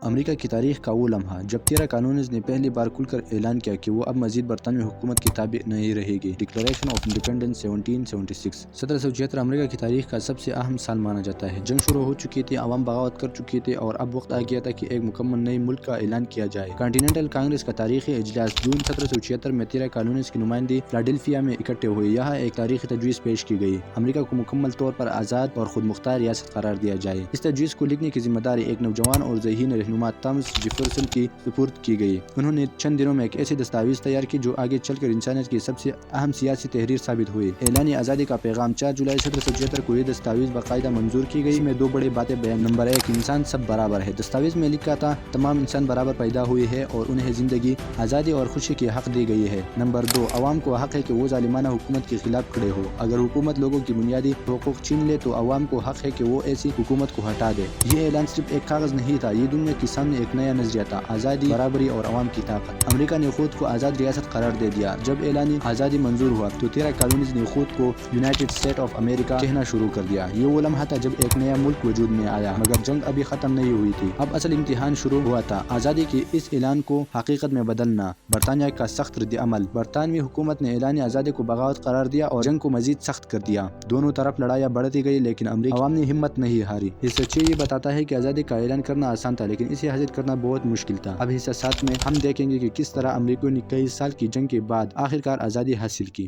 امریکہ کی تاریخ کا وہ لمحہ جب 13 کانونز نے پہلی بار کھل کر اعلان کیا کہ وہ اب مزید برطانوی حکومت کی تابع نہیں رہے گی۔ ڈکلریشن آف انڈیپینڈنس 1776 1776 امریکہ کی تاریخ کا سب سے اہم سال مانا جاتا ہے۔ جنگ شروع ہو چکی تھی، عوام بغاوت کر چکے تھے اور اب وقت آ گیا تھا کہ ایک مکمل نئے ملک کا اعلان کیا جائے۔ کانٹیننٹل کانگریس کا تاریخی اجلاس جون 1776 میں 13 کانونز کی نمائندگی فلاڈیلفیا میں اکٹھے ہوئے۔ یہاں ایک تاریخی تجویز پیش کی گئی، امریکہ کو مکمل طور پر آزاد اور خود مختار ریاست قرار دیا جائے۔ اس تجویز کو لکھنے کی ذمہ داری ایک نوجوان اور ذہین رہنما تھامس جیفرسن کی سپرد کی گئی۔ انہوں نے چند دنوں میں ایک ایسی دستاویز تیار کی جو آگے چل کر انسانیت کی سب سے اہم سیاسی تحریر ثابت ہوئی۔ اعلان آزادی کا پیغام 4 جولائی 1776 کو یہ دستاویز باقاعدہ منظور کی گئی۔ اس میں 2 بڑی باتیں بیان۔ نمبر 1، انسان سب برابر ہے۔ دستاویز میں لکھا تھا تمام انسان برابر پیدا ہوئے ہیں اور انہیں زندگی، آزادی اور خوشی کی حق دی گئی ہے۔ نمبر 2، عوام کو حق ہے کہ وہ ظالمانہ حکومت کے خلاف کھڑے ہو۔ اگر حکومت لوگوں کی بنیادی حقوق چھین لے تو عوام کو حق ہے کہ وہ ایسی حکومت کو ہٹا دے۔ یہ اعلان صرف ایک کاغذ نہیں تھا، یہ دنیا کے سامنے ایک نیا نظریہ تھا: آزادی، برابری اور عوام کی طاقت۔ امریکہ نے خود کو آزاد ریاست قرار دے دیا۔ جب اعلان آزادی منظور ہوا تو 13 کالونیز نے خود کو یونائیٹڈ اسٹیٹ آف امریکہ کہنا شروع کر دیا۔ یہ وہ لمحہ تھا جب ایک نیا ملک وجود میں آیا، مگر جنگ ابھی ختم نہیں ہوئی تھی۔ اب اصل امتحان شروع ہوا تھا، آزادی کے اس اعلان کو حقیقت میں بدلنا۔ برطانیہ کا سخت رد عمل۔ برطانوی حکومت نے اعلان آزادی کو بغاوت قرار دیا اور جنگ کو مزید سخت کر دیا۔ دونوں طرف لڑائیاں بڑھتی گئی لیکن امریکی عوام نے ہمت نہیں ہاری۔ حصہ 6 یہ بتاتا ہے کہ آزادی کا اعلان کرنا آسان تھا لیکن اسے حاصل کرنا بہت مشکل تھا۔ اب حصہ 7 میں ہم دیکھیں گے کہ کس طرح امریکیوں نے کئی سال کی جنگ کے بعد آخرکار آزادی حاصل کی۔